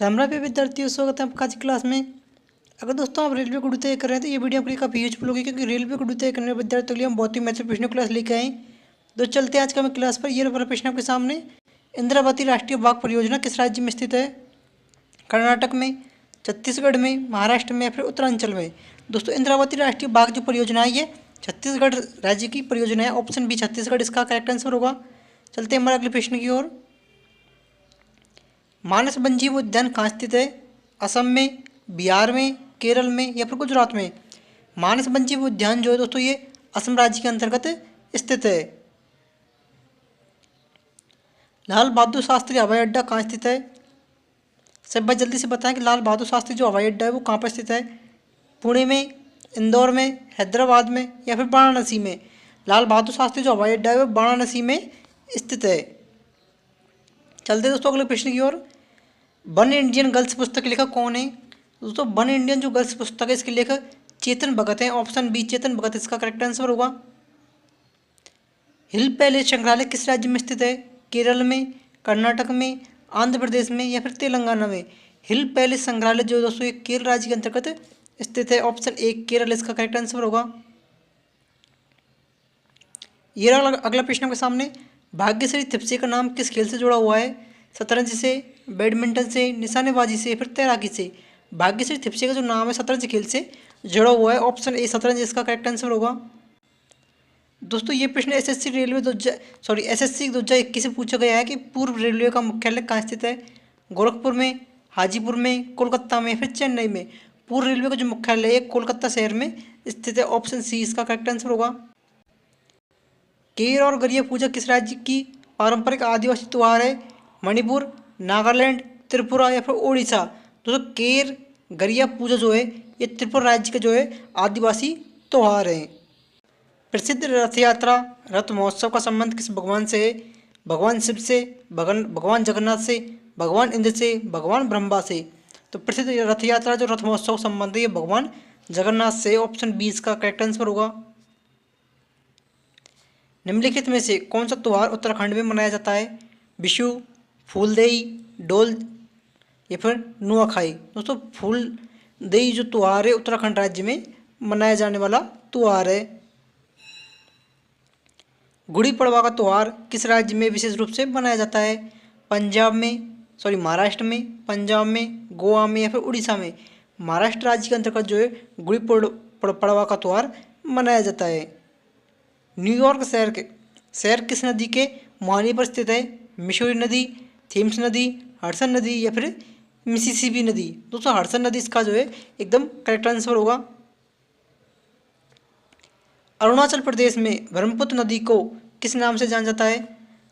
राम राम विद्यार्थियों, स्वागत है आपका आज की क्लास में। अगर दोस्तों आप रेलवे गुरु तय कर रहे हैं तो ये वीडियो आपके लिए काफ़ी यूजफुल होगी, क्योंकि रेलवे गुरु तय करने वाले विद्यार्थियों के लिए हम बहुत ही महत्वपूर्ण प्रश्नों की क्लास लेके आए। तो चलते हैं आज का हमें क्लास पर। ये वाला प्रश्न आपके सामने, इंद्रावती राष्ट्रीय बाग परियोजना किस राज्य में स्थित है? कर्नाटक में, छत्तीसगढ़ में, महाराष्ट्र में या फिर उत्तरांचल में? दोस्तों इंद्रावती राष्ट्रीय बाग जो परियोजना है ये छत्तीसगढ़ राज्य की परियोजना है। ऑप्शन बी छत्तीसगढ़ इसका करेक्ट आंसर होगा। चलते हैं हमारे अगले प्रश्न की ओर। मानस वन्यजीव उद्यान कहाँ स्थित है? असम में, बिहार में, केरल में या फिर गुजरात में? मानस वन्यजीव उद्यान जो है दोस्तों ये असम राज्य के अंतर्गत स्थित है। लाल बहादुर शास्त्री हवाई अड्डा कहाँ स्थित है? सब भाई जल्दी से बताएं कि लाल बहादुर शास्त्री जो हवाई अड्डा है वो कहाँ पर स्थित है? पुणे में, इंदौर में, हैदराबाद में या फिर वाराणसी में? लाल बहादुर शास्त्री जो हवाई अड्डा है वो वाराणसी में स्थित है। चलते दोस्तों अगले प्रश्न की ओर। वन इंडियन गर्ल्स पुस्तक के लेखक कौन है? दोस्तों वन इंडियन जो गर्ल्स पुस्तक है इसके लेखक चेतन भगत हैं। ऑप्शन बी चेतन भगत इसका करेक्ट आंसर होगा। हिल पैलेस संग्रहालय किस राज्य में स्थित है? केरल में, कर्नाटक में, आंध्र प्रदेश में या फिर तेलंगाना में? हिल पैलेस संग्रहालय जो दोस्तों ये केरल राज्य के अंतर्गत स्थित है। ऑप्शन ए केरल इसका करेक्ट आंसर होगा। ये रहा अगला प्रश्न आपके सामने। भाग्यश्री थिप्से का नाम किस खेल से जुड़ा हुआ है? शतरंज से, बैडमिंटन से, निशानेबाजी से, फिर तैराकी से? भाग्यश्री थिप्से का जो नाम है शतरंज खेल से जुड़ा हुआ है। ऑप्शन ए शतरंज इसका करेक्ट आंसर होगा। दोस्तों ये प्रश्न एसएससी रेलवे एसएससी 2021 से पूछा गया है कि पूर्व रेलवे का मुख्यालय कहाँ स्थित है? गोरखपुर में, हाजीपुर में, कोलकाता में, फिर चेन्नई में? पूर्व रेलवे का जो मुख्यालय है कोलकाता शहर में स्थित है। ऑप्शन सी इसका करेक्ट आंसर होगा। केर और गरिया पूजा किस राज्य की पारंपरिक आदिवासी त्योहार है? मणिपुर, नागालैंड, त्रिपुरा या फिर उड़ीसा? दोस्तों केर गरिया पूजा जो है ये त्रिपुरा राज्य का जो है आदिवासी त्योहार है। प्रसिद्ध रथ यात्रा रथ महोत्सव का संबंध किस भगवान से है? भगवान शिव से, भगवान जगन्नाथ से, भगवान इंद्र से, भगवान ब्रह्मा से? तो प्रसिद्ध रथ यात्रा जो रथ महोत्सव का संबंध है ये भगवान जगन्नाथ से। ऑप्शन बी इसका करेक्ट आंसर होगा। निम्नलिखित में से कौन सा त्यौहार उत्तराखंड में मनाया जाता है? विशु, फूलदेई, डोल या फिर नुआखाई? दोस्तों फूलदेई जो त्यौहार है उत्तराखंड राज्य में मनाया जाने वाला त्यौहार है। गुड़ी पड़वा का त्यौहार किस राज्य में विशेष रूप से मनाया जाता है? महाराष्ट्र में, पंजाब में, गोवा में या फिर उड़ीसा में? महाराष्ट्र राज्य के अंतर्गत जो है गुड़ी पड़वा का त्यौहार मनाया जाता है। न्यूयॉर्क शहर किस नदी के मुहाने पर स्थित है? मिसौरी नदी, थेम्स नदी, हडसन नदी या फिर मिसिसिपी नदी? दोस्तों हडसन नदी इसका जो है एकदम करेक्ट आंसर होगा। अरुणाचल प्रदेश में ब्रह्मपुत्र नदी को किस नाम से जाना जाता है?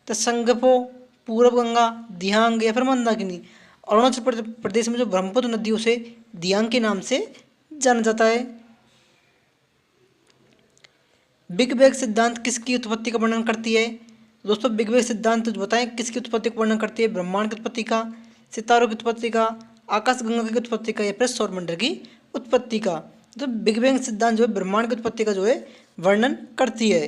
तो संगपो, पूर्व गंगा, दियांग या फिर मंदाकिनी? अरुणाचल प्रदेश में जो ब्रह्मपुत्र नदी है उसे दियांग के नाम से जाना जाता है। बिग बैंग सिद्धांत किसकी उत्पत्ति का वर्णन करती है? दोस्तों बिग बैंग सिद्धांत जो बताएं किसकी उत्पत्ति का वर्णन करती है? ब्रह्मांड की उत्पत्ति का, सितारों की उत्पत्ति का, आकाशगंगा की उत्पत्ति का या फिर सौरमंडल की उत्पत्ति का? तो बिग बैंग सिद्धांत जो है ब्रह्मांड की उत्पत्ति का जो है वर्णन करती है।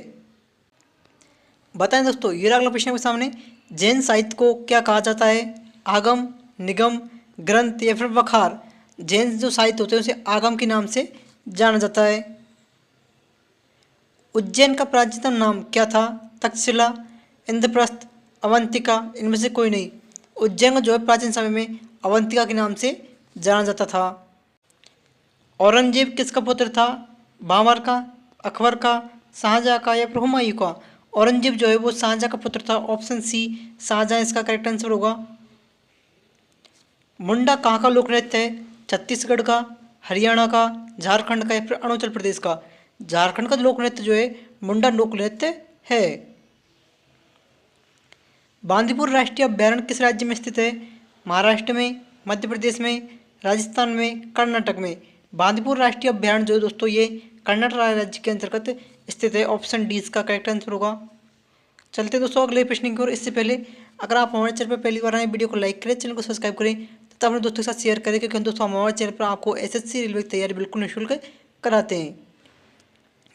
बताएं दोस्तों ये अगला प्रश्न आपके सामने। जैन साहित्य को क्या कहा जाता है? आगम, निगम, ग्रंथ या फिर वखार? जैन जो साहित्य होते हैं उसे आगम के नाम से जाना जाता है। उज्जैन का प्राचीनतम नाम क्या था? तक्षशिला, इंद्रप्रस्थ, अवंतिका? इनमें से कोई नहीं। उज्जैन जो है प्राचीन समय में अवंतिका के नाम से जाना जाता था। औरंगजेब किसका पुत्र था? बाबर का, अकबर का, शाहजहाँ का या फिर हुमायूं का? औरंगजेब जो है वो शाहजहाँ का पुत्र था। ऑप्शन सी शाहजहाँ इसका करेक्ट आंसर होगा। मुंडा कहाँ का लोक नृत्य है? छत्तीसगढ़ का, हरियाणा का, झारखंड का या फिर अरुणाचल प्रदेश का? झारखंड का लोक नृत्य जो है मुंडा लोक नृत्य है। बांदीपुर राष्ट्रीय अभ्यारण्य किस राज्य में स्थित है? महाराष्ट्र में, मध्य प्रदेश में, राजस्थान में, कर्नाटक में? बांदीपुर राष्ट्रीय अभ्यारण्य जो है दोस्तों ये कर्नाटक राज्य के अंतर्गत स्थित है। ऑप्शन डी इसका करेक्ट आंसर होगा। चलते दोस्तों अगले प्रश्न की ओर। इससे पहले अगर आप हमारे चैनल पर पहली बार आए वीडियो को लाइक करें, चैनल को सब्सक्राइब करें तथा अपने दोस्तों के साथ शेयर करें, क्योंकि दोस्तों हम हमारे चैनल पर आपको एसएससी रेलवे की तैयारी बिल्कुल निःशुल्क कराते हैं।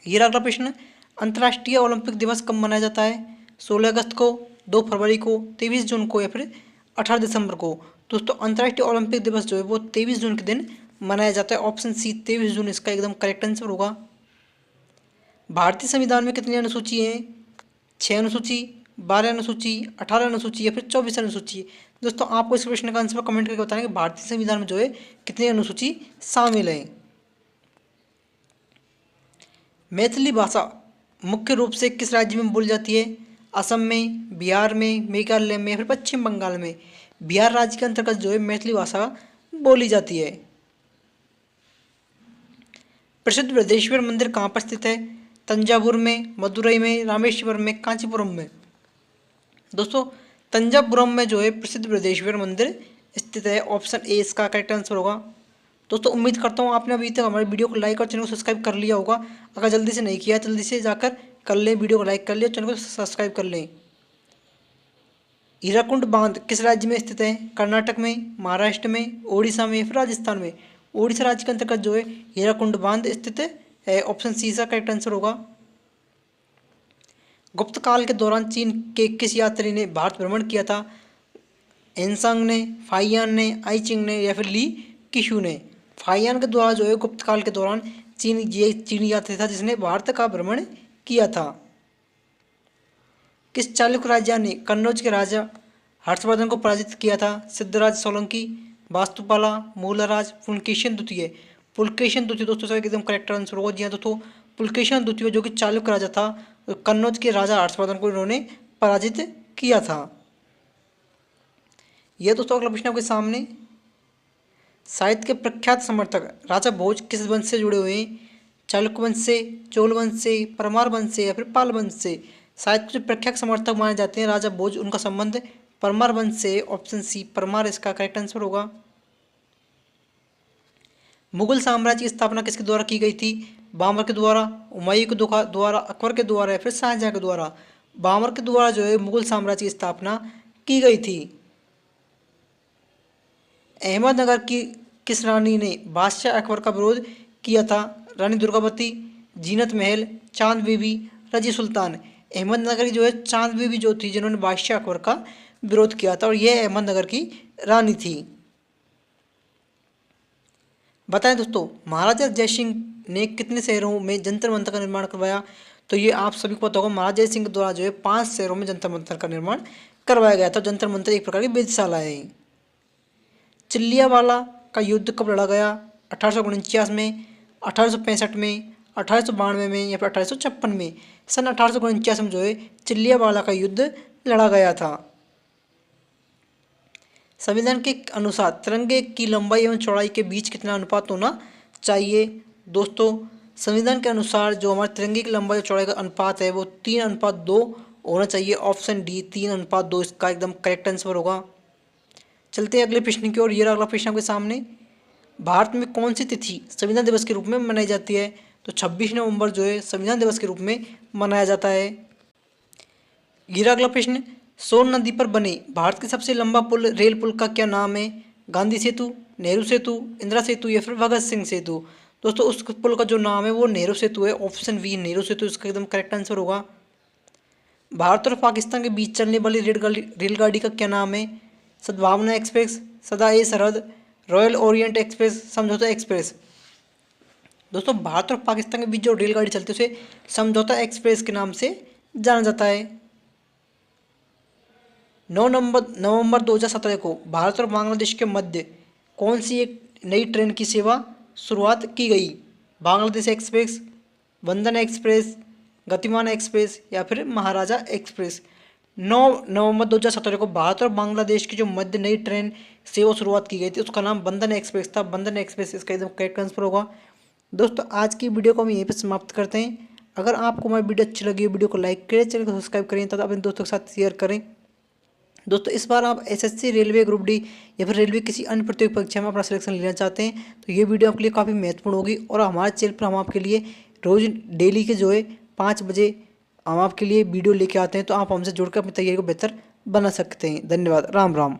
ये अगला प्रश्न। अंतर्राष्ट्रीय ओलंपिक दिवस कब मनाया जाता है? 16 अगस्त को, 2 फरवरी को, 23 जून को या फिर 18 दिसंबर को। दोस्तों अंतर्राष्ट्रीय ओलंपिक दिवस जो है वो 23 जून के दिन मनाया जाता है। ऑप्शन सी 23 जून इसका एकदम करेक्ट आंसर होगा। भारतीय संविधान में कितनी अनुसूची हैं? 6 अनुसूची, 12 अनुसूची, 18 अनुसूची या फिर 24 अनुसूची। दोस्तों आपको इस प्रश्न का आंसर कमेंट करके बताना कि भारतीय संविधान में जो है कितनी अनुसूची शामिल है। मैथिली भाषा मुख्य रूप से किस राज्य में बोली जाती है? असम में, बिहार में, मेघालय में या फिर पश्चिम बंगाल में। बिहार राज्य के अंतर्गत जो है मैथिली भाषा बोली जाती है। प्रसिद्ध बृहदेश्वर मंदिर कहाँ पर स्थित है? तंजावुर में, मदुरई में, रामेश्वरम में, कांचीपुरम में। दोस्तों तंजावुरम में जो है प्रसिद्ध बृहदेश्वर मंदिर स्थित है। ऑप्शन ए इसका करेक्ट आंसर होगा। दोस्तों उम्मीद करता हूँ आपने अभी तक हमारे वीडियो को लाइक और चैनल को सब्सक्राइब कर लिया होगा। अगर जल्दी से नहीं किया जल्दी से जाकर कर लें, वीडियो को लाइक कर लें, चैनल को सब्सक्राइब कर लें। हीराकुंड बांध किस राज्य में स्थित है? कर्नाटक में, महाराष्ट्र में, ओडिशा में, फिर राजस्थान में। ओडिशा राज्य के अंतर्गत जो है हीराकुंड बांध स्थित है। ऑप्शन सी का करेक्ट आंसर होगा। गुप्त काल के दौरान चीन के किस यात्री ने भारत भ्रमण किया था? एनसांग ने, फाइयान ने, आई चिंग ने या फिर ली किशु ने। फाइयान के द्वारा जो है गुप्त काल के दौरान चीनी यात्री था जिसने भारत का भ्रमण किया था। किस चालुक्य राजा ने कन्नौज के राजा हर्षवर्धन को पराजित किया था? सिद्धराज सोलंकी, वास्तुपाला, मूलराज, पुलकेशिन द्वितीय। पुलकेशिन द्वितीय दोस्तों एकदम करेक्ट आंसर होगा। जी हाँ दोस्तों पुलकेशिन द्वितीय जो कि चालुक्य राजा था, कन्नौज के राजा हर्षवर्धन को इन्होंने पराजित किया था। यह दोस्तों अगला प्रश्न आपके सामने। साहित्य के प्रख्यात समर्थक राजा भोज किस वंश से जुड़े हुए हैं? चालुक्य वंश से, चोल वंश से, परमार वंश से या फिर पाल वंश से। साहित्य के जो प्रख्यात समर्थक माने जाते हैं राजा भोज, उनका संबंध परमार वंश से। ऑप्शन सी परमार इसका करेक्ट आंसर होगा। मुगल साम्राज्य की स्थापना किसके द्वारा की गई थी? बाबर के द्वारा, हुमायूं के द्वारा, अकबर के द्वारा या फिर शाहजहां के द्वारा। बाबर के द्वारा जो है मुगल साम्राज्य की स्थापना की गई थी। अहमदनगर की किस रानी ने बादशाह अकबर का विरोध किया था? रानी दुर्गावती, जीनत महल, चांद बीबी, रजी सुल्तान। अहमदनगर की जो है चांद बीबी जो थी जिन्होंने बादशाह अकबर का विरोध किया था और यह अहमदनगर की रानी थी। बताएं दोस्तों महाराजा जय सिंह ने कितने शहरों में जंतर मंतर का निर्माण करवाया? तो ये आप सभी को पता होगा, महाराजा जय सिंह के द्वारा जो है 5 शहरों में जंतर मंतर का निर्माण करवाया गया था। जंतर मंतर एक प्रकार की वेधशाला है। चिल्लियावाला का युद्ध कब लड़ा गया? 1849 में, 1865 में, 1892 में या फिर 1856 में। सन 1849 में जो है चिल्लियावाला का युद्ध लड़ा गया था। संविधान के अनुसार तिरंगे की लंबाई एवं चौड़ाई के बीच कितना अनुपात होना चाहिए? दोस्तों संविधान के अनुसार जो हमारे तिरंगे की लंबाई और चौड़ाई का अनुपात है वो 3:2 होना चाहिए। ऑप्शन डी 3:2 इसका एकदम करेक्ट आंसर होगा। चलते हैं अगले प्रश्न की ओर। ये अगला प्रश्न आपके सामने। भारत में कौन सी तिथि संविधान दिवस के रूप में मनाई जाती है? तो 26 नवंबर जो है संविधान दिवस के रूप में मनाया जाता है। ये अगला प्रश्न। सोन नदी पर बने भारत के सबसे लंबा पुल रेल पुल का क्या नाम है? गांधी सेतु, नेहरू सेतु, इंदिरा सेतु या फिर भगत सिंह सेतु। दोस्तों उस पुल का जो नाम है वो नेहरू सेतु है। ऑप्शन बी नेहरू सेतु इसका एकदम करेक्ट आंसर होगा। भारत और पाकिस्तान के बीच चलने वाली रेलगाड़ी का क्या नाम है? सद्भावना एक्सप्रेस, सदा ए सरहद, रॉयल ओरिएंट एक्सप्रेस, समझौता एक्सप्रेस। दोस्तों भारत और पाकिस्तान के बीच जो रेलगाड़ी चलती है उसे समझौता एक्सप्रेस के नाम से जाना जाता है। 9 नवंबर 2017 को भारत और बांग्लादेश के मध्य कौन सी एक नई ट्रेन की सेवा शुरुआत की गई? बांग्लादेश एक्सप्रेस, बंधन एक्सप्रेस, गतिमान एक्सप्रेस या फिर महाराजा एक्सप्रेस। 9 नवंबर 2017 को भारत और बांग्लादेश की जो मध्य नई ट्रेन सेवा शुरुआत की गई थी उसका नाम बंधन एक्सप्रेस था। बंधन एक्सप्रेस इसका एकदम करेक्ट आंसर होगा। दोस्तों आज की वीडियो को हम यहीं पर समाप्त करते हैं। अगर आपको हमारी वीडियो अच्छी लगी वीडियो को लाइक करें, चैनल को सब्सक्राइब करें तथा अपने दोस्तों के साथ शेयर करें। दोस्तों इस बार आप एसएससी, रेलवे, ग्रुप डी या फिर रेलवे किसी अन्य प्रतियोगी परीक्षा में अपना सिलेक्शन लेना चाहते हैं तो ये वीडियो आपके लिए काफ़ी महत्वपूर्ण होगी। और हमारे चैनल पर हम आपके लिए रोज़ डेली के जो है 5 बजे हम आपके लिए वीडियो लेके आते हैं, तो आप हमसे जुड़कर अपनी तैयारी को बेहतर बना सकते हैं। धन्यवाद। राम राम।